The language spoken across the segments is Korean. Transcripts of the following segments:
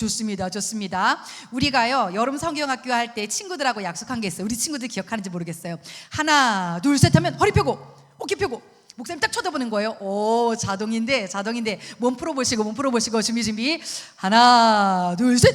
좋습니다. 좋습니다. 우리가요 여름 성경학교 할 때 친구들하고 약속한 게 있어요. 우리 친구들 기억하는지 모르겠어요. 하나 둘 셋 하면 허리 펴고 어깨 펴고 목사님 딱 쳐다보는 거예요. 오, 자동인데 몸 풀어보시고 준비 하나 둘 셋.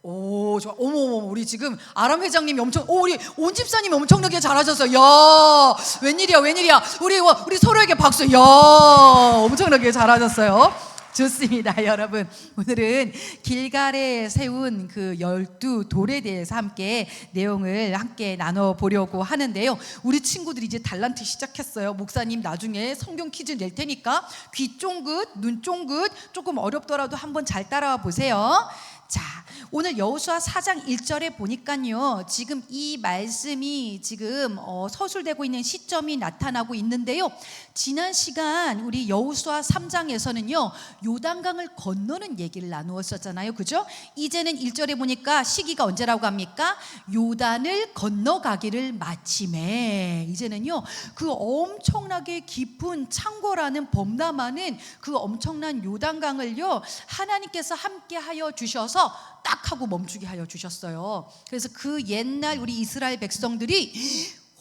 오, 좋아. 어머 우리 지금 아람 회장님이 우리 온 집사님이 엄청나게 잘하셨어요. 야, 웬일이야 우리 서로에게 박수. 야, 엄청나게 잘하셨어요. 좋습니다. 여러분, 오늘은 길갈에 세운 그 12돌에 대해서 함께 내용을 함께 나눠보려고 하는데요. 우리 친구들이 이제 달란트 시작했어요. 목사님 나중에 성경 퀴즈 낼 테니까 귀 쫑긋 눈 쫑긋 조금 어렵더라도 한번 잘 따라와 보세요. 자, 오늘 여호수아 4장 1절에 보니까요 지금 이 말씀이 지금 서술되고 있는 시점이 나타나고 있는데요. 지난 시간 우리 여호수아 3장에서는요 요단강을 건너는 얘기를 나누었었잖아요. 그죠? 이제는 1절에 보니까 시기가 언제라고 합니까? 요단을 건너가기를 마침에. 이제는요 그 엄청나게 깊은 창고라는 범람하는 그 엄청난 요단강을요 하나님께서 함께 하여 주셔서 딱 하고 멈추게 하여 주셨어요. 그래서 그 옛날 우리 이스라엘 백성들이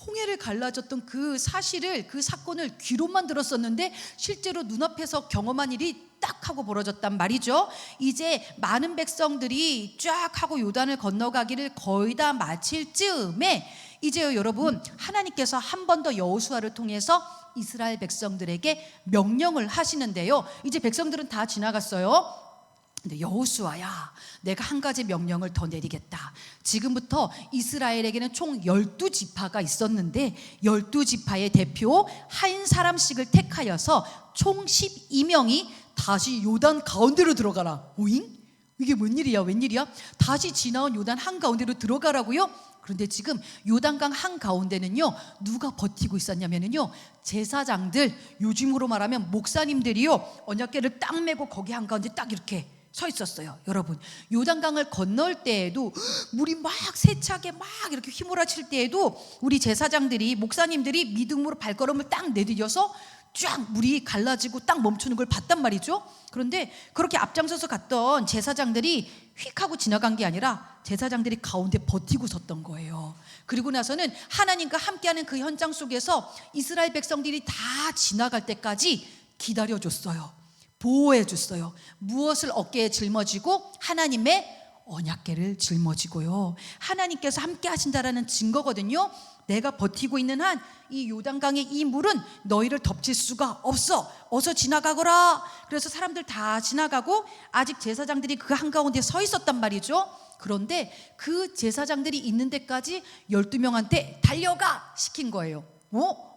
홍해를 갈라졌던 그 사실을, 그 사건을 귀로만 들었었는데 실제로 눈앞에서 경험한 일이 딱 하고 벌어졌단 말이죠. 이제 많은 백성들이 쫙 하고 요단을 건너가기를 거의 다 마칠 즈음에 이제요 여러분, 하나님께서 한 번 더 여호수아를 통해서 이스라엘 백성들에게 명령을 하시는데요. 이제 백성들은 다 지나갔어요. 근데 여호수아야, 내가 한 가지 명령을 더 내리겠다. 지금부터 이스라엘에게는 총 12지파가 있었는데 12지파의 대표 한 사람씩을 택하여서 총 12명이 다시 요단 가운데로 들어가라. 오잉? 이게 웬일이야? 다시 지나온 요단 한가운데로 들어가라고요? 그런데 지금 요단강 한가운데는요 누가 버티고 있었냐면요 제사장들, 요즘으로 말하면 목사님들이요 언약궤를 딱 메고 거기 한가운데 딱 이렇게 서 있었어요. 여러분, 요단강을 건널 때에도 물이 막 세차게 막 이렇게 휘몰아칠 때에도 우리 제사장들이, 목사님들이 믿음으로 발걸음을 딱 내디뎌서 쫙 물이 갈라지고 딱 멈추는 걸 봤단 말이죠. 그런데 그렇게 앞장서서 갔던 제사장들이 휙 하고 지나간 게 아니라 제사장들이 가운데 버티고 섰던 거예요. 그리고 나서는 하나님과 함께하는 그 현장 속에서 이스라엘 백성들이 다 지나갈 때까지 기다려줬어요. 보호해줬어요. 무엇을 어깨에 짊어지고? 하나님의 언약궤를 짊어지고요. 하나님께서 함께 하신다라는 증거거든요. 내가 버티고 있는 한 이 요단강의 이 물은 너희를 덮칠 수가 없어. 어서 지나가거라. 그래서 사람들 다 지나가고 아직 제사장들이 그 한가운데 서 있었단 말이죠. 그런데 그 제사장들이 있는 데까지 12명한테 달려가 시킨 거예요.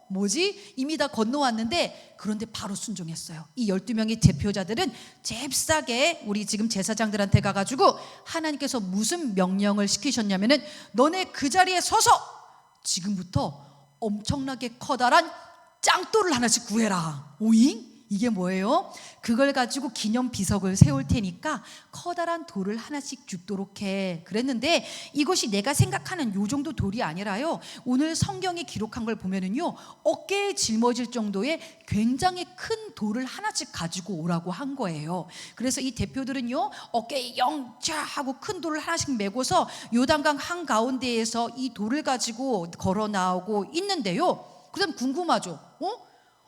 뭐지? 이미 다 건너왔는데, 그런데 바로 순종했어요. 이 12명의 대표자들은 잽싸게 우리 지금 제사장들한테 가가지고 하나님께서 무슨 명령을 시키셨냐면은 너네 그 자리에 서서 지금부터 엄청나게 커다란 짱돌을 하나씩 구해라. 오잉? 이게 뭐예요? 그걸 가지고 기념 비석을 세울 테니까 커다란 돌을 하나씩 줍도록 해. 그랬는데 이것이 내가 생각하는 요 정도 돌이 아니라요, 오늘 성경에 기록한 걸 보면은요 어깨에 짊어질 정도의 굉장히 큰 돌을 하나씩 가지고 오라고 한 거예요. 그래서 이 대표들은요 어깨에 영차하고 큰 돌을 하나씩 메고서 요단강 한가운데에서 이 돌을 가지고 걸어 나오고 있는데요, 그다음 궁금하죠?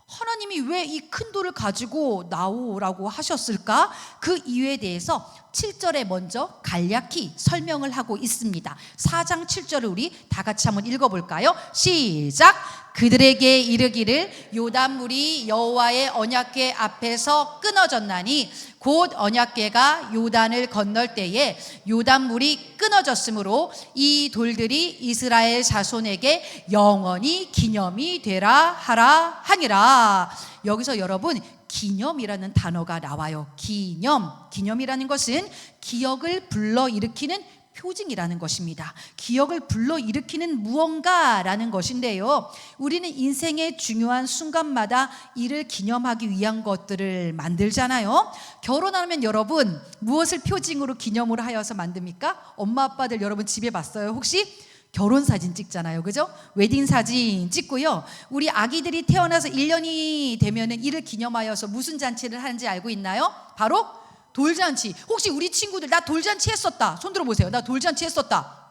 하나님이 왜 이 큰 돌을 가지고 나오라고 하셨을까? 그 이유에 대해서 7절에 먼저 간략히 설명을 하고 있습니다. 4장 7절을 우리 다 같이 한번 읽어볼까요? 시작! 그들에게 이르기를 요단물이 여호와의 언약궤 앞에서 끊어졌나니 곧 언약궤가 요단을 건널 때에 요단물이 끊어졌으므로 이 돌들이 이스라엘 자손에게 영원히 기념이 되라 하라 하니라. 여기서 여러분, 기념이라는 단어가 나와요. 기념이라는 것은 기억을 불러일으키는 표징이라는 것입니다. 기억을 불러일으키는 무언가라는 것인데요, 우리는 인생의 중요한 순간마다 이를 기념하기 위한 것들을 만들잖아요. 결혼하면 여러분 무엇을 표징으로 기념으로 하여서 만듭니까? 엄마 아빠들 여러분 집에 봤어요? 혹시? 결혼사진 찍잖아요. 그죠? 웨딩사진 찍고요, 우리 아기들이 태어나서 1년이 되면은 이를 기념하여서 무슨 잔치를 하는지 알고 있나요? 바로 돌잔치. 혹시 우리 친구들 나 돌잔치 했었다 손 들어보세요. 나 돌잔치 했었다.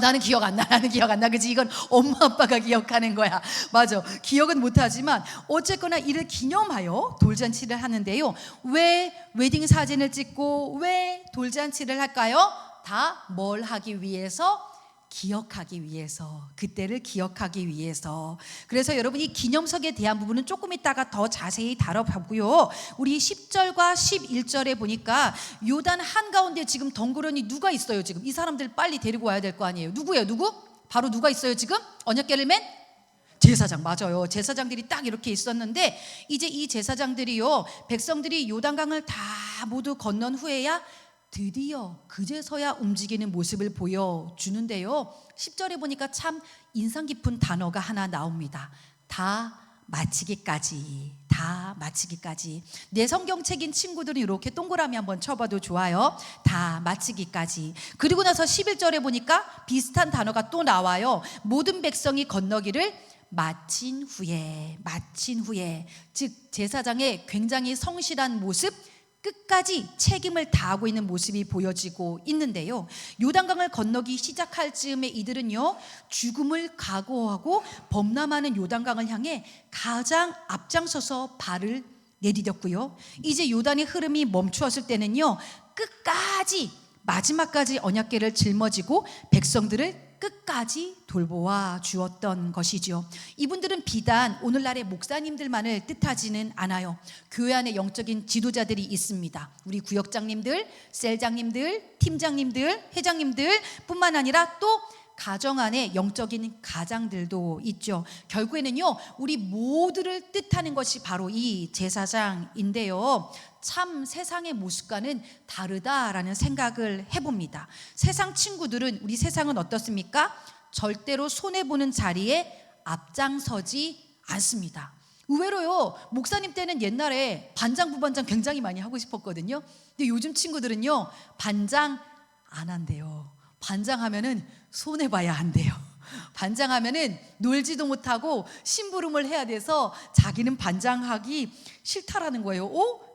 나는 기억 안 나. 나는 기억 안 나. 그치? 이건 엄마 아빠가 기억하는 거야. 맞아. 기억은 못하지만 어쨌거나 이를 기념하여 돌잔치를 하는데요. 왜 웨딩 사진을 찍고 왜 돌잔치를 할까요? 다 뭘 하기 위해서? 기억하기 위해서, 그때를 기억하기 위해서. 그래서 여러분 이 기념석에 대한 부분은 조금 이따가 더 자세히 다뤄보고요. 우리 10절과 11절에 보니까 요단 한가운데 지금 덩그러니 누가 있어요? 지금 이 사람들 빨리 데리고 와야 될 거 아니에요. 누구예요? 누구? 바로 누가 있어요 지금? 언약궤를 맨? 제사장. 맞아요. 제사장들이 딱 이렇게 있었는데 이제 이 제사장들이요, 백성들이 요단강을 다 모두 건넌 후에야 드디어 그제서야 움직이는 모습을 보여주는데요. 10절에 보니까 참 인상 깊은 단어가 하나 나옵니다. 다 마치기까지. 다 마치기까지. 내 성경책인 친구들은 이렇게 동그라미 한번 쳐봐도 좋아요. 다 마치기까지. 그리고 나서 11절에 보니까 비슷한 단어가 또 나와요. 모든 백성이 건너기를 마친 후에. 즉 제사장의 굉장히 성실한 모습, 끝까지 책임을 다하고 있는 모습이 보여지고 있는데요. 요단강을 건너기 시작할 즈음에 이들은요, 죽음을 각오하고 범람하는 요단강을 향해 가장 앞장서서 발을 내디뎠고요. 이제 요단의 흐름이 멈추었을 때는요, 끝까지 마지막까지 언약궤를 짊어지고 백성들을 끝까지 돌보아 주었던 것이죠. 이분들은 비단 오늘날의 목사님들만을 뜻하지는 않아요. 교회 안에 영적인 지도자들이 있습니다. 우리 구역장님들, 셀장님들, 팀장님들, 회장님들 뿐만 아니라 또 가정 안에 영적인 가장들도 있죠. 결국에는요, 우리 모두를 뜻하는 것이 바로 이 제사장인데요. 참 세상의 모습과는 다르다라는 생각을 해봅니다. 세상 친구들은, 우리 세상은 어떻습니까? 절대로 손해보는 자리에 앞장서지 않습니다. 의외로요, 목사님 때는 옛날에 반장 부반장 굉장히 많이 하고 싶었거든요. 근데 요즘 친구들은요, 반장 안 한대요. 반장하면은 손해봐야 한대요. 반장하면은 놀지도 못하고 심부름을 해야 돼서 자기는 반장하기 싫다라는 거예요.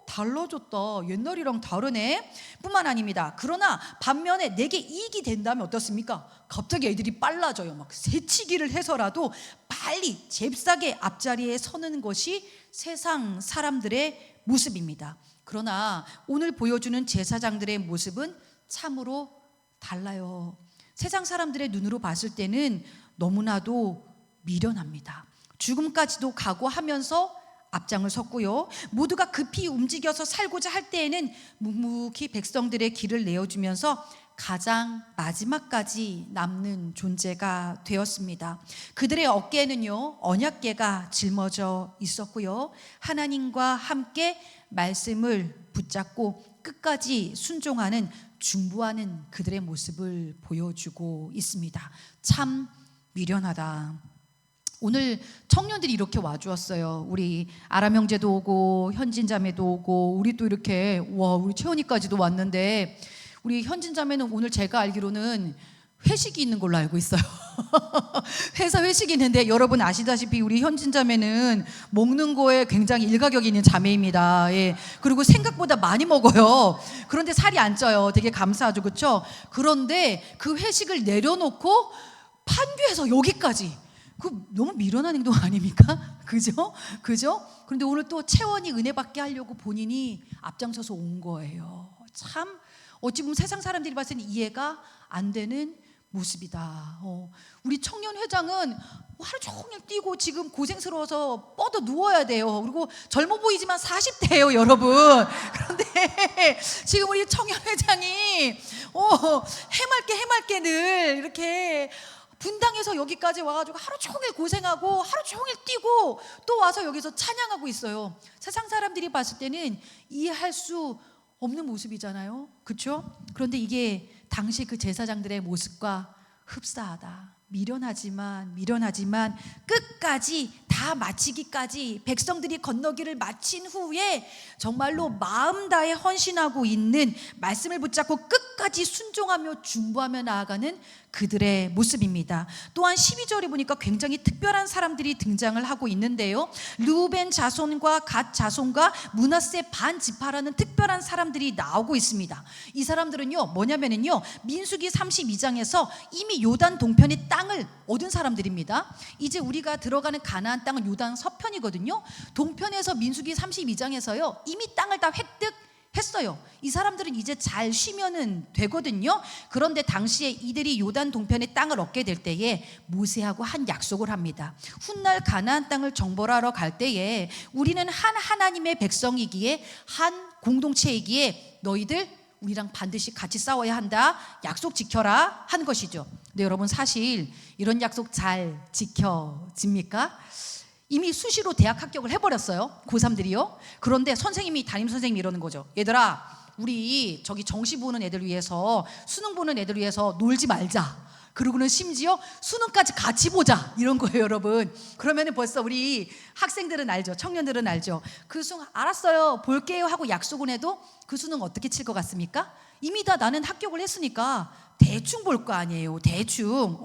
달라졌다. 옛날이랑 다르네. 뿐만 아닙니다. 그러나 반면에 내게 이익이 된다면 어떻습니까? 갑자기 애들이 빨라져요. 막 새치기를 해서라도 빨리 잽싸게 앞자리에 서는 것이 세상 사람들의 모습입니다. 그러나 오늘 보여주는 제사장들의 모습은 참으로 달라요. 세상 사람들의 눈으로 봤을 때는 너무나도 미련합니다. 죽음까지도 각오하면서 앞장을 섰고요. 모두가 급히 움직여서 살고자 할 때에는 묵묵히 백성들의 길을 내어주면서 가장 마지막까지 남는 존재가 되었습니다. 그들의 어깨에는요, 언약궤가 짊어져 있었고요. 하나님과 함께 말씀을 붙잡고 끝까지 순종하는, 중보하는 그들의 모습을 보여주고 있습니다. 참 미련하다. 오늘 청년들이 이렇게 와주었어요. 우리 아람 형제도 오고 현진 자매도 오고, 우리 또 이렇게 우리 채원이까지도 왔는데, 우리 현진 자매는 오늘 제가 알기로는 회식이 있는 걸로 알고 있어요. 회사 회식이 있는데, 여러분 아시다시피 우리 현진 자매는 먹는 거에 굉장히 일가견이 있는 자매입니다. 예. 그리고 생각보다 많이 먹어요. 그런데 살이 안 쪄요. 되게 감사하죠, 그렇죠? 그런데 그 회식을 내려놓고 판교에서 여기까지, 너무 미련한 행동 아닙니까? 그죠? 그런데 오늘 또 채원이 은혜 받게 하려고 본인이 앞장서서 온 거예요. 참 어찌 보면 세상 사람들이 봤을 때는 이해가 안 되는 모습이다. 우리 청년회장은 하루 종일 뛰고 지금 고생스러워서 뻗어 누워야 돼요. 그리고 젊어 보이지만 40대예요, 여러분. 그런데 지금 우리 청년회장이 해맑게 늘 이렇게 분당에서 여기까지 와가지고 하루 종일 고생하고 하루 종일 뛰고 또 와서 여기서 찬양하고 있어요. 세상 사람들이 봤을 때는 이해할 수 없는 모습이잖아요, 그렇죠? 그런데 이게 당시 그 제사장들의 모습과 흡사하다. 미련하지만 끝까지 다 마치기까지, 백성들이 건너기를 마친 후에 정말로 마음 다해 헌신하고 있는, 말씀을 붙잡고 끝까지 순종하며 중보하며 나아가는 그들의 모습입니다. 또한 12절에 보니까 굉장히 특별한 사람들이 등장을 하고 있는데요. 르우벤 자손과 갓 자손과 므낫세 반 지파라는 특별한 사람들이 나오고 있습니다. 이 사람들은요 뭐냐면은요 민수기 32장에서 이미 요단 동편의 땅을 얻은 사람들입니다. 이제 우리가 들어가는 가나안 땅은 요단 서편이거든요. 동편에서 민수기 32장에서요 이미 땅을 다 획득했어요. 이 사람들은 이제 잘 쉬면은 되거든요. 그런데 당시에 이들이 요단 동편의 땅을 얻게 될 때에 모세하고 한 약속을 합니다. 훗날 가나안 땅을 정벌하러 갈 때에 우리는 한 하나님의 백성이기에 한 공동체이기에 너희들 우리랑 반드시 같이 싸워야 한다. 약속 지켜라 한 것이죠. 근데 여러분 사실 이런 약속 잘 지켜집니까? 이미 수시로 대학 합격을 해버렸어요. 고3들이요. 그런데 담임 선생님이 이러는 거죠. 얘들아 우리 저기 정시 보는 애들 위해서 수능 보는 애들 위해서 놀지 말자. 그리고는 심지어 수능까지 같이 보자 이런 거예요 여러분. 그러면은 벌써 우리 학생들은 알죠. 청년들은 알죠. 그 수능 알았어요 볼게요 하고 약속은 해도 그 수능 어떻게 칠 것 같습니까? 이미 다 나는 합격을 했으니까 대충 볼 거 아니에요. 대충.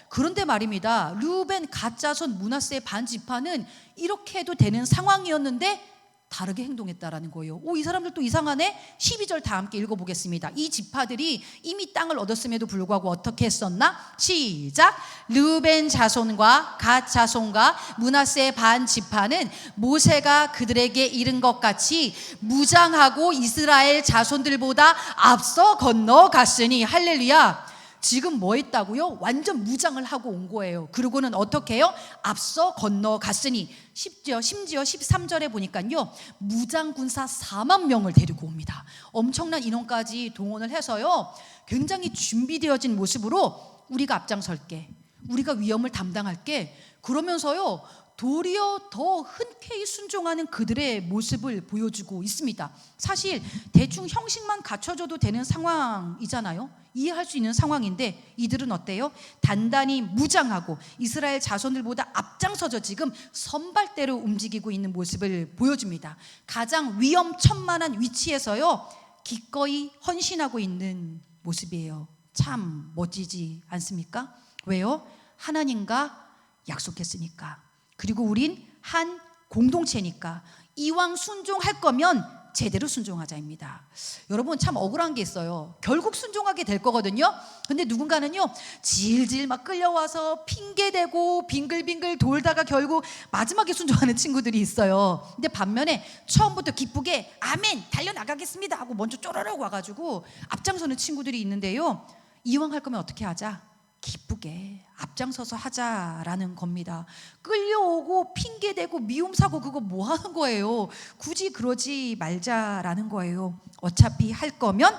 그런데 말입니다. 르우벤 갓 자손 므낫세 반 지파는 이렇게 해도 되는 상황이었는데 다르게 행동했다라는 거예요. 이 사람들 또 이상하네. 12절 다 함께 읽어보겠습니다. 이 지파들이 이미 땅을 얻었음에도 불구하고 어떻게 했었나? 시작. 르우벤 자손과 갓 자손과 므낫세 반 지파는 모세가 그들에게 이른 것 같이 무장하고 이스라엘 자손들보다 앞서 건너갔으니 할렐루야. 지금 뭐 했다고요? 완전 무장을 하고 온 거예요. 그리고는 어떻게 해요? 앞서 건너갔으니 심지어 13절에 보니까요 무장군사 4만 명을 데리고 옵니다. 엄청난 인원까지 동원을 해서요 굉장히 준비되어진 모습으로 우리가 앞장설게, 우리가 위험을 담당할게, 그러면서요 도리어 더 흔쾌히 순종하는 그들의 모습을 보여주고 있습니다. 사실 대충 형식만 갖춰줘도 되는 상황이잖아요. 이해할 수 있는 상황인데 이들은 어때요? 단단히 무장하고 이스라엘 자손들보다 앞장서서 지금 선발대로 움직이고 있는 모습을 보여줍니다. 가장 위험천만한 위치에서요 기꺼이 헌신하고 있는 모습이에요. 참 멋지지 않습니까? 왜요? 하나님과 약속했으니까. 그리고 우린 한 공동체니까 이왕 순종할 거면 제대로 순종하자입니다. 여러분 참 억울한 게 있어요. 결국 순종하게 될 거거든요. 근데 누군가는요 질질 막 끌려와서 핑계대고 빙글빙글 돌다가 결국 마지막에 순종하는 친구들이 있어요. 근데 반면에 처음부터 기쁘게 아멘 달려나가겠습니다 하고 먼저 쪼르륵 와가지고 앞장서는 친구들이 있는데요 이왕 할 거면 어떻게 하자? 기쁘게 앞장서서 하자라는 겁니다. 끌려오고 핑계대고 미움사고 그거 뭐 하는 거예요? 굳이 그러지 말자라는 거예요. 어차피 할 거면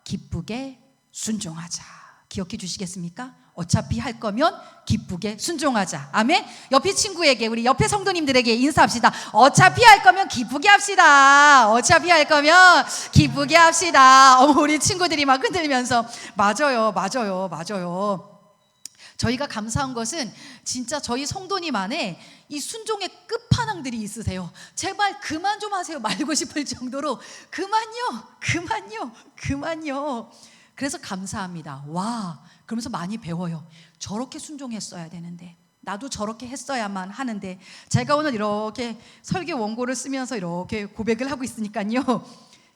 기쁘게 순종하자. 기억해 주시겠습니까? 어차피 할 거면 기쁘게 순종하자. 아멘. 옆에 친구에게, 우리 옆에 성도님들에게 인사합시다. 어차피 할 거면 기쁘게 합시다. 어차피 할 거면 기쁘게 합시다. 우리 친구들이 막 흔들면서 맞아요. 저희가 감사한 것은 진짜 저희 성도님 안에 이 순종의 끝판왕들이 있으세요. 제발 그만 좀 하세요 말고 싶을 정도로 그만요. 그래서 감사합니다. 와, 그러면서 많이 배워요. 저렇게 순종했어야 되는데, 나도 저렇게 했어야만 하는데. 제가 오늘 이렇게 설교 원고를 쓰면서 이렇게 고백을 하고 있으니까요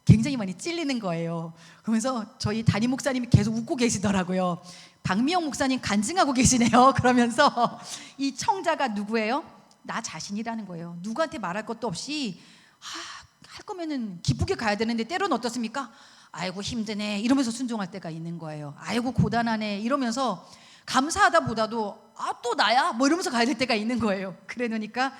굉장히 많이 찔리는 거예요. 그러면서 저희 담임 목사님이 계속 웃고 계시더라고요. 박미영 목사님 간증하고 계시네요. 그러면서 이 청자가 누구예요? 나 자신이라는 거예요. 누구한테 말할 것도 없이 할 거면은 기쁘게 가야 되는데 때로는 어떻습니까? 아이고 힘드네 이러면서 순종할 때가 있는 거예요. 아이고 고단하네 이러면서 감사하다 보다도 또 나야? 뭐 이러면서 가야 될 때가 있는 거예요. 그래 놓으니까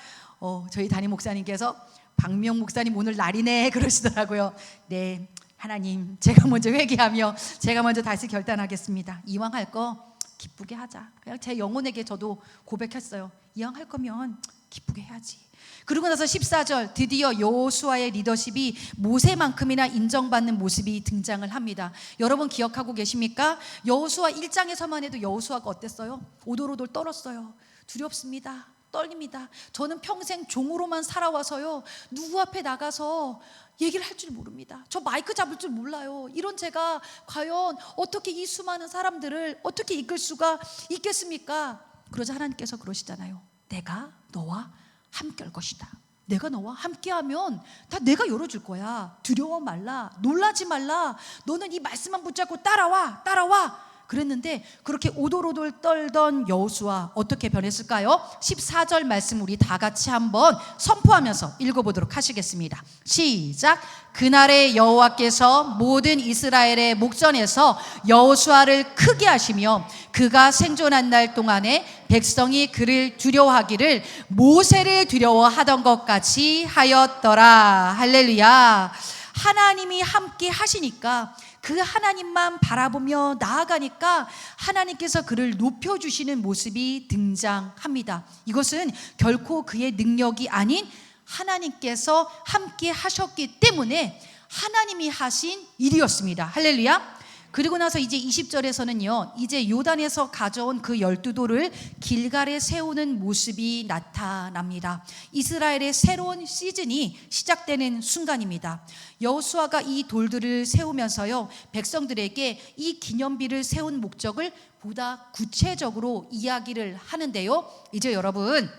저희 담임 목사님께서 박미영 목사님 오늘 날이네 그러시더라고요. 네, 하나님 제가 먼저 회개하며 제가 먼저 다시 결단하겠습니다. 이왕 할 거 기쁘게 하자. 그냥 제 영혼에게 저도 고백했어요. 이왕 할 거면 기쁘게 해야지. 그러고 나서 14절 드디어 여호수아의 리더십이 모세만큼이나 인정받는 모습이 등장을 합니다. 여러분 기억하고 계십니까? 여호수아 1장에서만 해도 여호수아가 어땠어요? 오돌오돌 떨었어요. 두렵습니다. 떨립니다. 저는 평생 종으로만 살아와서요, 누구 앞에 나가서 얘기를 할 줄 모릅니다. 저 마이크 잡을 줄 몰라요. 이런 제가 과연 어떻게 이 수많은 사람들을 어떻게 이끌 수가 있겠습니까? 그러자 하나님께서 그러시잖아요. 내가 너와 함께 할 것이다. 내가 너와 함께하면 다 내가 열어줄 거야. 두려워 말라, 놀라지 말라. 너는 이 말씀만 붙잡고 따라와, 따라와. 그랬는데 그렇게 오돌오돌 떨던 여호수아 어떻게 변했을까요? 14절 말씀 우리 다 같이 한번 선포하면서 읽어보도록 하시겠습니다. 시작. 그날에 여호와께서 모든 이스라엘의 목전에서 여호수아를 크게 하시며 그가 생존한 날 동안에 백성이 그를 두려워하기를 모세를 두려워하던 것 같이 하였더라. 할렐루야. 하나님이 함께 하시니까, 그 하나님만 바라보며 나아가니까 하나님께서 그를 높여주시는 모습이 등장합니다. 이것은 결코 그의 능력이 아닌 하나님께서 함께 하셨기 때문에 하나님이 하신 일이었습니다. 할렐루야. 그리고 나서 이제 20절에서는요, 이제 요단에서 가져온 그 12돌을 길갈에 세우는 모습이 나타납니다. 이스라엘의 새로운 시즌이 시작되는 순간입니다. 여호수아가 이 돌들을 세우면서요, 백성들에게 이 기념비를 세운 목적을 보다 구체적으로 이야기를 하는데요, 이제 여러분,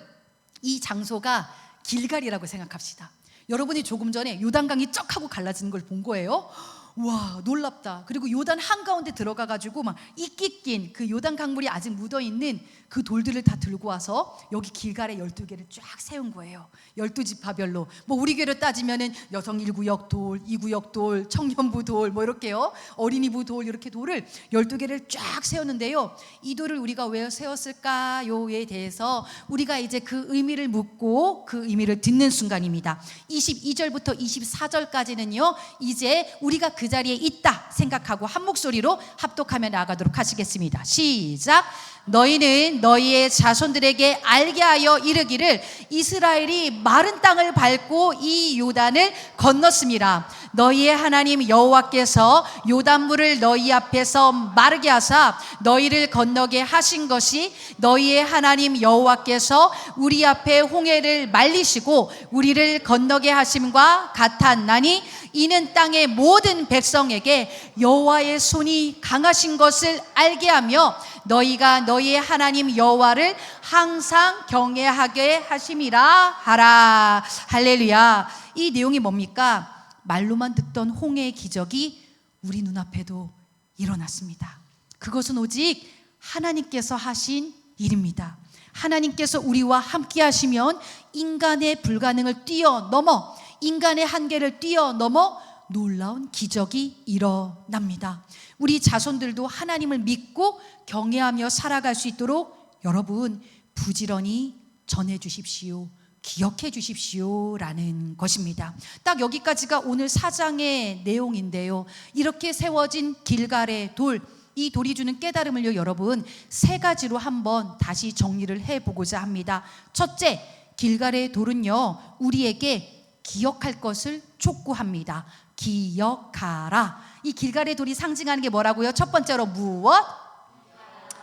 이 장소가 길갈이라고 생각합시다. 여러분이 조금 전에 요단강이 쩍 하고 갈라지는 걸 본 거예요. 와, 놀랍다. 그리고 요단 한가운데 들어가가지고 막 이끼 낀 그 요단 강물이 아직 묻어있는 그 돌들을 다 들고 와서 여기 길갈에 12개를 쫙 세운 거예요. 12지파별로. 뭐 우리 교회로 따지면은 여성 1구역 돌, 2구역 돌, 청년부 돌, 뭐 이렇게요, 어린이부 돌, 이렇게 돌을 12개를 쫙 세웠는데요, 이 돌을 우리가 왜 세웠을까요에 대해서 우리가 이제 그 의미를 묻고 그 의미를 듣는 순간입니다. 22절부터 24절까지는요 이제 우리가 그 자리에 있다 생각하고 한 목소리로 합독하며 나아가도록 하시겠습니다. 시작. 너희는 너희의 자손들에게 알게 하여 이르기를 이스라엘이 마른 땅을 밟고 이 요단을 건넜습니다. 너희의 하나님 여호와께서 요단물을 너희 앞에서 마르게 하사 너희를 건너게 하신 것이 너희의 하나님 여호와께서 우리 앞에 홍해를 말리시고 우리를 건너게 하심과 같았나니 이는 땅의 모든 백성에게 여호와의 손이 강하신 것을 알게 하며 너희가 너희의 하나님 여호와를 항상 경외하게 하심이라 하라. 할렐루야. 이 내용이 뭡니까? 말로만 듣던 홍해의 기적이 우리 눈앞에도 일어났습니다. 그것은 오직 하나님께서 하신 일입니다. 하나님께서 우리와 함께 하시면 인간의 불가능을 뛰어넘어, 인간의 한계를 뛰어넘어 놀라운 기적이 일어납니다. 우리 자손들도 하나님을 믿고 경외하며 살아갈 수 있도록 여러분 부지런히 전해 주십시오. 기억해 주십시오 라는 것입니다. 딱 여기까지가 오늘 4장의 내용인데요, 이렇게 세워진 길갈의 돌, 이 돌이 주는 깨달음을요 여러분 세 가지로 한번 다시 정리를 해보고자 합니다. 첫째, 길갈의 돌은요 우리에게 기억할 것을 촉구합니다. 기억하라. 이 길갈의 돌이 상징하는 게 뭐라고요? 첫 번째로 무엇?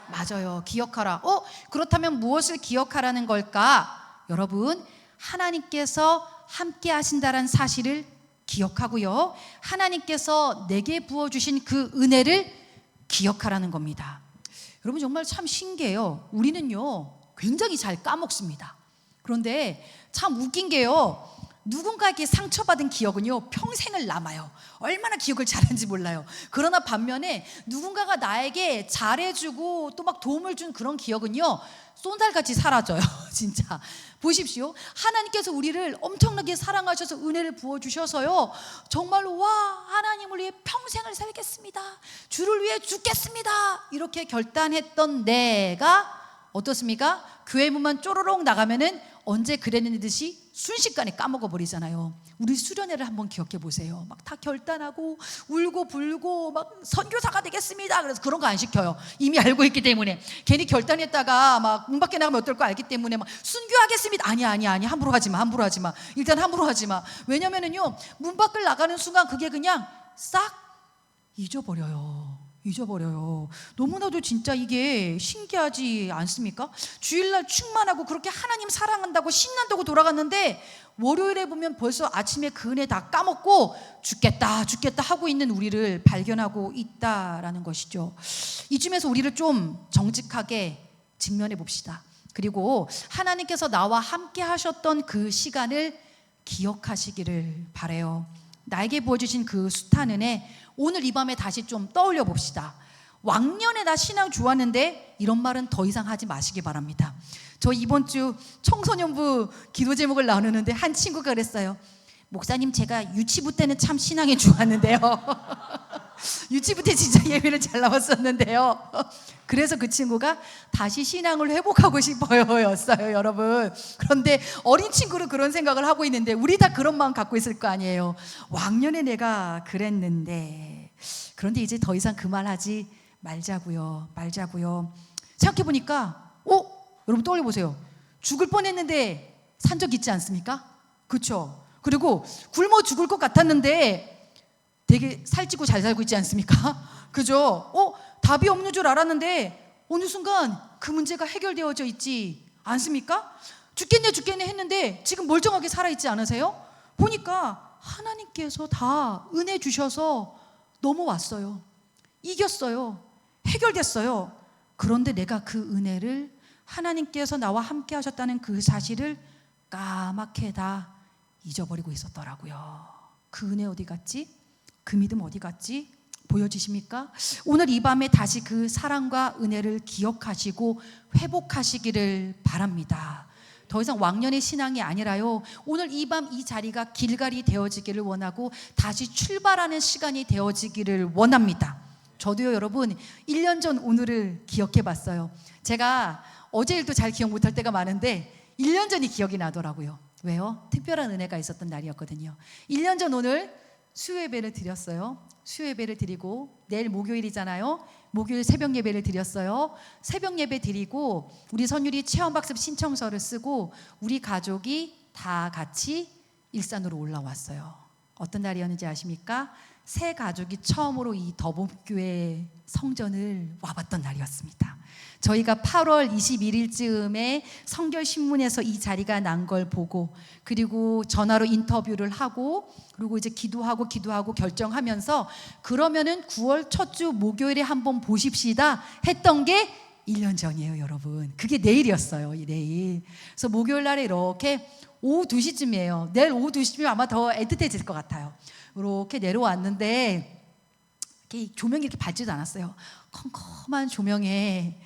맞아요, 기억하라. 그렇다면 무엇을 기억하라는 걸까? 여러분, 하나님께서 함께 하신다는 사실을 기억하고요, 하나님께서 내게 부어주신 그 은혜를 기억하라는 겁니다. 여러분 정말 참 신기해요. 우리는요 굉장히 잘 까먹습니다. 그런데 참 웃긴 게요, 누군가에게 상처받은 기억은요 평생을 남아요. 얼마나 기억을 잘하는지 몰라요. 그러나 반면에 누군가가 나에게 잘해주고 또 막 도움을 준 그런 기억은요 쏜살같이 사라져요. 진짜 보십시오. 하나님께서 우리를 엄청나게 사랑하셔서 은혜를 부어주셔서요 정말로 와, 하나님을 위해 평생을 살겠습니다, 주를 위해 죽겠습니다, 이렇게 결단했던 내가 어떻습니까? 교회 문만 쪼로록 나가면은 언제 그랬는 듯이 순식간에 까먹어 버리잖아요. 우리 수련회를 한번 기억해 보세요. 막 다 결단하고 울고 불고 막 선교사가 되겠습니다, 그래서 그런 거 안 시켜요. 이미 알고 있기 때문에. 괜히 결단했다가 막 문 밖에 나가면 어떨 거 알기 때문에 막 순교하겠습니다. 아니 함부로 하지 마, 함부로 하지 마. 일단 함부로 하지 마. 왜냐면은요 문 밖을 나가는 순간 그게 그냥 싹 잊어버려요. 잊어버려요. 너무나도 진짜 이게 신기하지 않습니까? 주일날 충만하고 그렇게 하나님 사랑한다고 신난다고 돌아갔는데 월요일에 보면 벌써 아침에 그 은혜 다 까먹고 죽겠다 죽겠다 하고 있는 우리를 발견하고 있다라는 것이죠. 이쯤에서 우리를 좀 정직하게 직면해 봅시다. 그리고 하나님께서 나와 함께 하셨던 그 시간을 기억하시기를 바라요. 나에게 부어주신 그 숱한 은혜, 오늘 이 밤에 다시 좀 떠올려 봅시다. 왕년에 나 신앙 좋았는데 이런 말은 더 이상 하지 마시기 바랍니다. 저 이번 주 청소년부 기도 제목을 나누는데 한 친구가 그랬어요. 목사님, 제가 유치부 때는 참 신앙이 좋았는데요. 유치부 때 진짜 예배를 잘 나왔었는데요. 그래서 그 친구가 다시 신앙을 회복하고 싶어요 였어요, 여러분. 그런데 어린 친구는 그런 생각을 하고 있는데 우리 다 그런 마음 갖고 있을 거 아니에요. 왕년에 내가 그랬는데. 그런데 이제 더 이상 그 말 하지 말자고요. 생각해보니까 여러분 떠올려 보세요. 죽을 뻔했는데 산 적 있지 않습니까? 그렇죠? 그리고 굶어 죽을 것 같았는데 되게 살찌고 잘 살고 있지 않습니까? 그죠? 답이 없는 줄 알았는데 어느 순간 그 문제가 해결되어져 있지 않습니까? 죽겠네 했는데 지금 멀쩡하게 살아있지 않으세요? 보니까 하나님께서 다 은혜 주셔서 넘어왔어요. 이겼어요. 해결됐어요. 그런데 내가 그 은혜를, 하나님께서 나와 함께 하셨다는 그 사실을 까맣게 다 잊어버리고 있었더라고요. 그 은혜 어디 갔지? 그 믿음 어디 갔지? 보여지십니까? 오늘 이 밤에 다시 그 사랑과 은혜를 기억하시고 회복하시기를 바랍니다. 더 이상 왕년의 신앙이 아니라요, 오늘 이 밤 이 자리가 길갈이 되어지기를 원하고 다시 출발하는 시간이 되어지기를 원합니다. 저도요, 여러분 1년 전 오늘을 기억해 봤어요. 제가 어제 일도 잘 기억 못할 때가 많은데 1년 전이 기억이 나더라고요. 왜요? 특별한 은혜가 있었던 날이었거든요. 1년 전 오늘 수요예배를 드렸어요. 수요예배를 드리고 내일 목요일이잖아요. 목요일 새벽 예배를 드렸어요. 새벽 예배 드리고 우리 선율이 체험학습 신청서를 쓰고 우리 가족이 다 같이 일산으로 올라왔어요. 어떤 날이었는지 아십니까? 새 가족이 처음으로 이 더봄교회 성전을 와봤던 날이었습니다. 저희가 8월 21일쯤에 성결신문에서 이 자리가 난 걸 보고, 그리고 전화로 인터뷰를 하고, 그리고 이제 기도하고 결정하면서 그러면은 9월 첫 주 목요일에 한번 보십시다 했던 게 1년 전이에요, 여러분. 그게 내일이었어요, 이 내일. 그래서 목요일 날에 이렇게 오후 2시쯤이에요. 내일 오후 2시쯤이면 아마 더 애틋해질 것 같아요. 이렇게 내려왔는데 이렇게 조명이 이렇게 밝지도 않았어요. 컴컴한 조명에.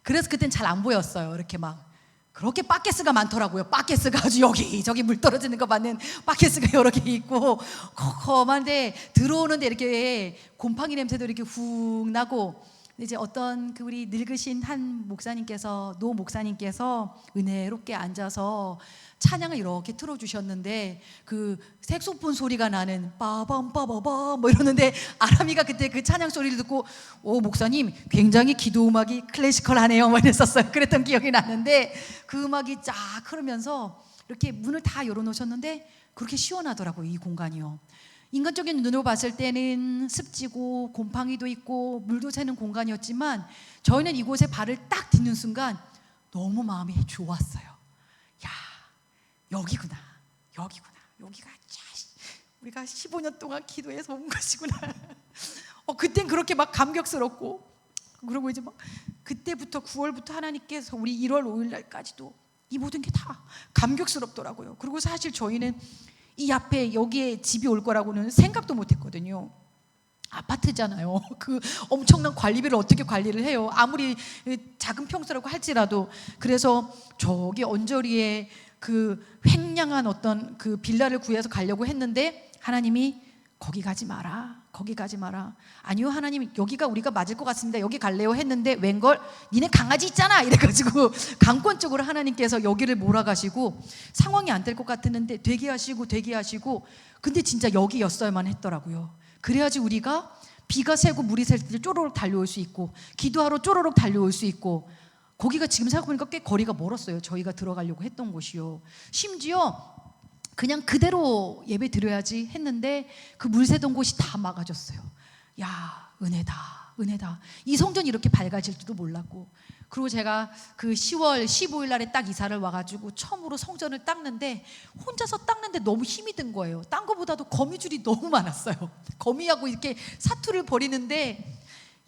그래서 그땐 잘 안 보였어요. 이렇게 막 그렇게 바켓스가 많더라고요. 바켓스가 아주 여기저기 물 떨어지는 거 받는 바켓스가 여러 개 있고 컴컴한데 들어오는데 이렇게 곰팡이 냄새도 이렇게 훅 나고, 이제 어떤 그 우리 늙으신 한 목사님께서, 노 목사님께서 은혜롭게 앉아서 찬양을 이렇게 틀어주셨는데 그 색소폰 소리가 나는 빠밤 빠바밤 뭐 이러는데 아람이가 그때 그 찬양 소리를 듣고 목사님 굉장히 기도 음악이 클래시컬하네요 뭐 이랬었어요. 그랬던 기억이 나는데 그 음악이 쫙 흐르면서 이렇게 문을 다 열어놓으셨는데 그렇게 시원하더라고요, 이 공간이요. 인간적인 눈으로 봤을 때는 습지고 곰팡이도 있고 물도 새는 공간이었지만 저희는 이곳에 발을 딱 딛는 순간 너무 마음이 좋았어요. 야, 여기가 우리가 15년 동안 기도해서 온 것이구나. 그땐 그렇게 막 감격스럽고, 그리고 이제 막 그때부터 9월부터 하나님께서 우리 1월 5일 날까지도 이 모든 게 다 감격스럽더라고요. 그리고 사실 저희는 이 앞에 여기에 집이 올 거라고는 생각도 못했거든요. 아파트잖아요. 그 엄청난 관리비를 어떻게 관리를 해요? 아무리 작은 평수라고 할지라도. 그래서 저기 언저리에 그 횡량한 어떤 그 빌라를 구해서 가려고 했는데 하나님이 거기 가지 마라. 아니요, 하나님 여기가 우리가 맞을 것 같습니다. 여기 갈래요 했는데 웬걸 니네 강아지 있잖아 이래가지고 강권 쪽으로 하나님께서 여기를 몰아가시고 상황이 안 될 것 같았는데 되게 하시고 근데 진짜 여기였어야만 했더라고요. 그래야지 우리가 비가 새고 물이 셀 때 쪼로록 달려올 수 있고 기도하러 쪼로록 달려올 수 있고, 거기가 지금 생각해보니까 꽤 거리가 멀었어요. 저희가 들어가려고 했던 곳이요. 심지어 그냥 그대로 예배 드려야지 했는데 그 물 새던 곳이 다 막아졌어요. 야, 은혜다. 은혜다. 이 성전이 이렇게 밝아질 줄도 몰랐고. 그리고 제가 그 10월 15일 날에 딱 이사를 와가지고 처음으로 성전을 닦는데 혼자서 닦는데 너무 힘이 든 거예요. 딴 거보다도 거미줄이 너무 많았어요. 거미하고 이렇게 사투를 벌이는데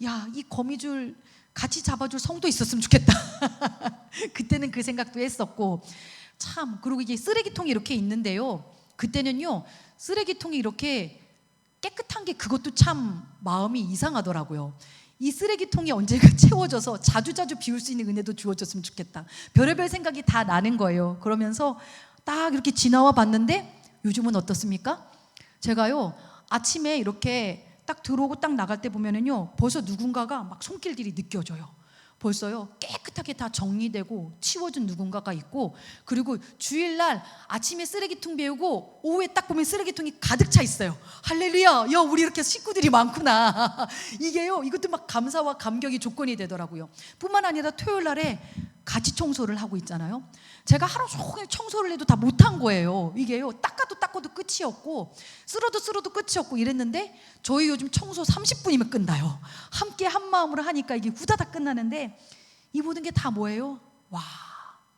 야, 이 거미줄 같이 잡아줄 성도 있었으면 좋겠다. 그때는 그 생각도 했었고 참. 그리고 이게 쓰레기통이 이렇게 있는데요, 그때는요 쓰레기통이 이렇게 깨끗한 게 그것도 참 마음이 이상하더라고요. 이 쓰레기통이 언젠가 채워져서 자주자주 비울 수 있는 은혜도 주어졌으면 좋겠다. 별의별 생각이 다 나는 거예요. 그러면서 딱 이렇게 지나와 봤는데 요즘은 어떻습니까? 제가요 아침에 이렇게 딱 들어오고 딱 나갈 때 보면은요 벌써 누군가가 막 손길들이 느껴져요. 벌써요 깨끗하게 다 정리되고 치워준 누군가가 있고, 그리고 주일날 아침에 쓰레기통 비우고 오후에 딱 보면 쓰레기통이 가득 차 있어요. 할렐루야, 야 우리 이렇게 식구들이 많구나. 이게요 이것도 막 감사와 감격이 조건이 되더라고요. 뿐만 아니라 토요일날에 같이 청소를 하고 있잖아요. 제가 하루 종일 청소를 해도 다 못한 거예요. 이게요 닦아도 끝이 없고 쓸어도 끝이 없고 이랬는데 저희 요즘 청소 30분이면 끝나요. 함께 한 마음으로 하니까 이게 후다닥 끝나는데 이 모든 게 다 뭐예요? 와,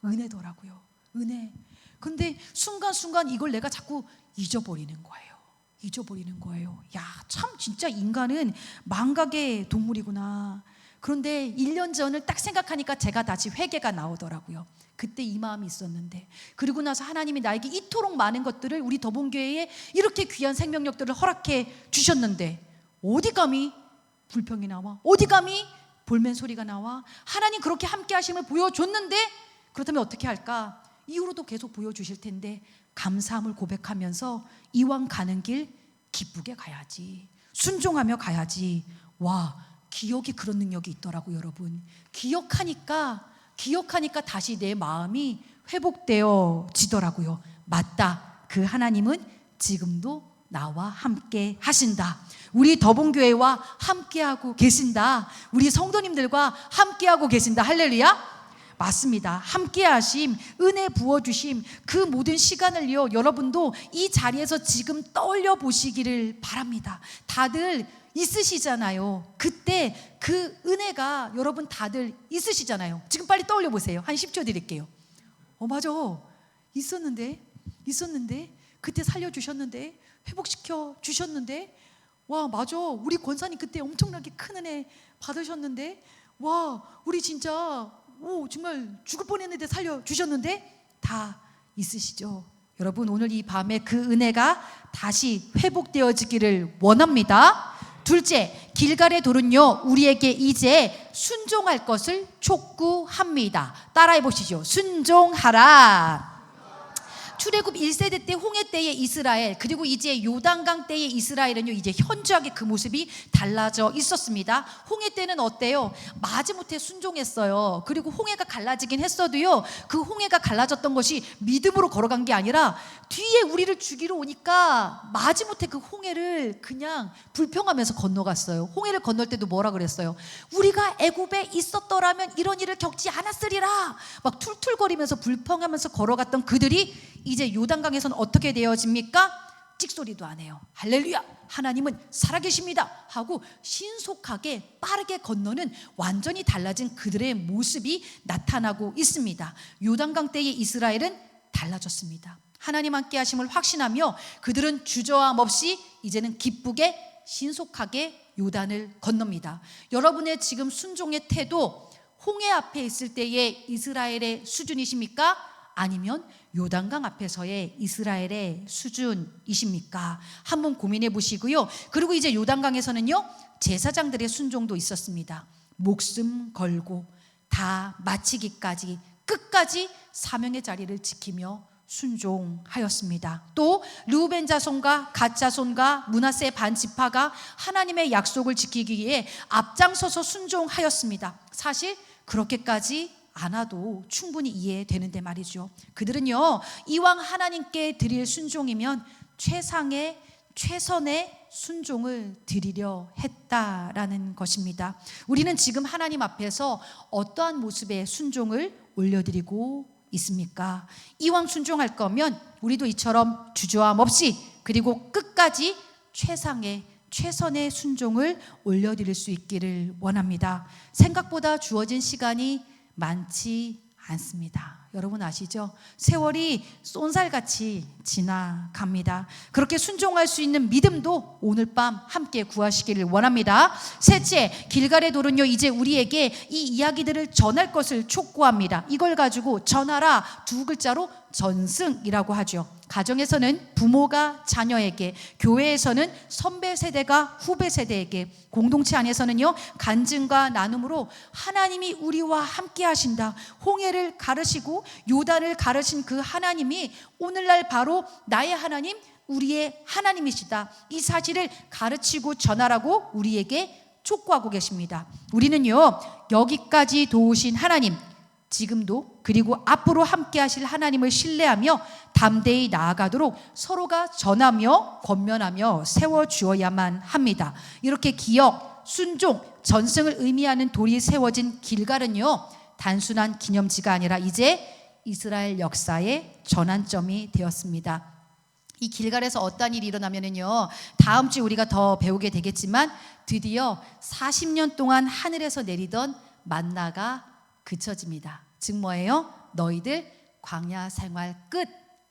은혜더라고요. 은혜. 근데 순간순간 이걸 내가 자꾸 잊어버리는 거예요. 야, 참 진짜 인간은 망각의 동물이구나. 그런데 1년 전을 딱 생각하니까 제가 다시 회개가 나오더라고요. 그때 이 마음이 있었는데, 그리고 나서 하나님이 나에게 이토록 많은 것들을, 우리 더본교회에 이렇게 귀한 생명력들을 허락해 주셨는데 어디 감히 불평이 나와? 어디 감히 볼멘 소리가 나와? 하나님 그렇게 함께 하심을 보여줬는데 그렇다면 어떻게 할까? 이후로도 계속 보여주실 텐데 감사함을 고백하면서 이왕 가는 길 기쁘게 가야지, 순종하며 가야지. 와, 기억이 그런 능력이 있더라고요, 여러분. 기억하니까 다시 내 마음이 회복되어지더라고요. 맞다, 그 하나님은 지금도 나와 함께 하신다. 우리 더본교회와 함께하고 계신다. 우리 성도님들과 함께하고 계신다. 할렐루야. 맞습니다. 함께하심, 은혜 부어주심, 그 모든 시간을요 여러분도 이 자리에서 지금 떠올려 보시기를 바랍니다. 다들 있으시잖아요. 그때 그 은혜가 여러분 다들 있으시잖아요. 지금 빨리 떠올려 보세요. 한 10초 드릴게요. 맞아, 있었는데 그때 살려주셨는데, 회복시켜 주셨는데, 와 맞아, 우리 권사님 그때 엄청나게 큰 은혜 받으셨는데, 와 우리 진짜 정말 죽을 뻔했는데 살려주셨는데, 다 있으시죠. 여러분 오늘 이 밤에 그 은혜가 다시 회복되어지기를 원합니다. 둘째, 길갈의 돌은요 우리에게 이제 순종할 것을 촉구합니다. 따라해 보시죠. 순종하라. 출애굽 1세대 때 홍해 때의 이스라엘, 그리고 이제 요단강 때의 이스라엘은요 이제 현저하게 그 모습이 달라져 있었습니다. 홍해 때는 어때요? 마지못해 순종했어요. 그리고 홍해가 갈라지긴 했어도요, 그 홍해가 갈라졌던 것이 믿음으로 걸어간 게 아니라 뒤에 우리를 죽이러 오니까 마지못해 그 홍해를 그냥 불평하면서 건너갔어요. 홍해를 건널 때도 뭐라 그랬어요? 우리가 애굽에 있었더라면 이런 일을 겪지 않았으리라. 막 툴툴거리면서 불평하면서 걸어갔던 그들이 이제 요단강에서는 어떻게 되어집니까? 찍소리도 안 해요. 할렐루야, 하나님은 살아계십니다 하고 신속하게 빠르게 건너는 완전히 달라진 그들의 모습이 나타나고 있습니다. 요단강 때의 이스라엘은 달라졌습니다. 하나님 함께 하심을 확신하며 그들은 주저함 없이 이제는 기쁘게 신속하게 요단을 건넙니다. 여러분의 지금 순종의 태도, 홍해 앞에 있을 때의 이스라엘의 수준이십니까? 아니면 요단강 앞에서의 이스라엘의 수준이십니까? 한번 고민해 보시고요. 그리고 이제 요단강에서는요 제사장들의 순종도 있었습니다. 목숨 걸고 다 마치기까지 끝까지 사명의 자리를 지키며 순종하였습니다. 또 르우벤 자손과 갓 자손과 므낫세 반 지파가 하나님의 약속을 지키기 위해 앞장서서 순종하였습니다. 사실 그렇게까지 않아도 충분히 이해되는데 말이죠. 그들은요 이왕 하나님께 드릴 순종이면 최선의 순종을 드리려 했다라는 것입니다. 우리는 지금 하나님 앞에서 어떠한 모습의 순종을 올려드리고 있습니까? 이왕 순종할 거면 우리도 이처럼 주저함 없이, 그리고 끝까지 최상의 최선의 순종을 올려드릴 수 있기를 원합니다. 생각보다 주어진 시간이 많지 않습니다. 여러분 아시죠? 세월이 쏜살같이 지나갑니다. 그렇게 순종할 수 있는 믿음도 오늘 밤 함께 구하시기를 원합니다. 셋째, 길갈의 돌은요, 이제 우리에게 이 이야기들을 전할 것을 촉구합니다. 이걸 가지고 전하라, 두 글자로 전승이라고 하죠. 가정에서는 부모가 자녀에게, 교회에서는 선배 세대가 후배 세대에게, 공동체 안에서는요, 간증과 나눔으로 하나님이 우리와 함께 하신다, 홍해를 가르시고 요단을 가르신 그 하나님이 오늘날 바로 나의 하나님, 우리의 하나님이시다, 이 사실을 가르치고 전하라고 우리에게 촉구하고 계십니다. 우리는요, 여기까지 도우신 하나님, 지금도 그리고 앞으로 함께 하실 하나님을 신뢰하며 담대히 나아가도록 서로가 전하며 권면하며 세워주어야만 합니다. 이렇게 기억, 순종, 전승을 의미하는 돌이 세워진 길갈은요, 단순한 기념지가 아니라 이제 이스라엘 역사의 전환점이 되었습니다. 이 길갈에서 어떤 일이 일어나면은요, 다음 주에 우리가 더 배우게 되겠지만 드디어 40년 동안 하늘에서 내리던 만나가 그쳐집니다. 즉 뭐예요? 너희들 광야 생활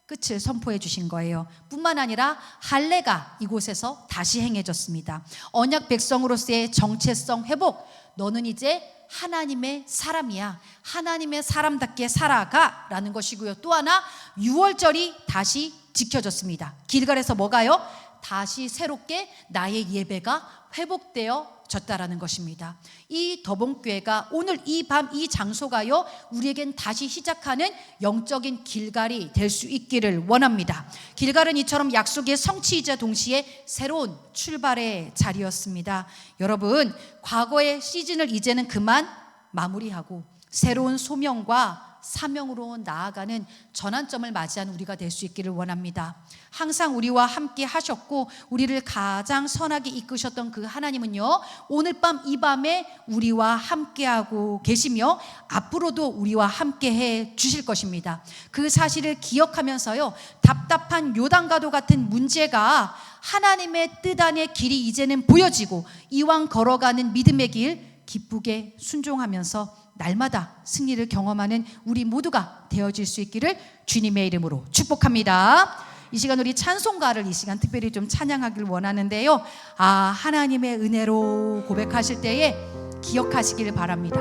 끝을 선포해 주신 거예요. 뿐만 아니라 할례가 이곳에서 다시 행해졌습니다. 언약 백성으로서의 정체성 회복, 너는 이제 하나님의 사람이야, 하나님의 사람답게 살아가 라는 것이고요. 또 하나, 유월절이 다시 지켜졌습니다. 길갈에서 뭐가요? 다시 새롭게 나의 예배가 회복되어졌다라는 것입니다. 이 더봉교회가 오늘 이 밤 이 장소가요, 우리에겐 다시 시작하는 영적인 길갈이 될 수 있기를 원합니다. 길갈은 이처럼 약속의 성취이자 동시에 새로운 출발의 자리였습니다. 여러분, 과거의 시즌을 이제는 그만 마무리하고 새로운 소명과 사명으로 나아가는 전환점을 맞이한 우리가 될 수 있기를 원합니다. 항상 우리와 함께 하셨고 우리를 가장 선하게 이끄셨던 그 하나님은요, 오늘 밤 이 밤에 우리와 함께하고 계시며 앞으로도 우리와 함께해 주실 것입니다. 그 사실을 기억하면서요, 답답한 요단과도 같은 문제가 하나님의 뜻 안의 길이 이제는 보여지고 이왕 걸어가는 믿음의 길 기쁘게 순종하면서 날마다 승리를 경험하는 우리 모두가 되어질 수 있기를 주님의 이름으로 축복합니다. 이 시간 우리 찬송가를 이 시간 특별히 좀 찬양하길 원하는데요, 하나님의 은혜로 고백하실 때에 기억하시길 바랍니다.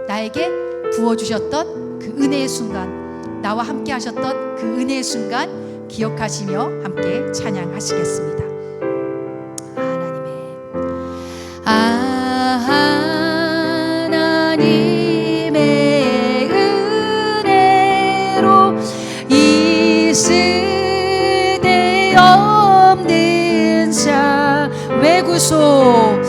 나에게 부어주셨던 그 은혜의 순간, 나와 함께 하셨던 그 은혜의 순간 기억하시며 함께 찬양하시겠습니다. 하나님의 은혜로 있을 데 없는 자 외구소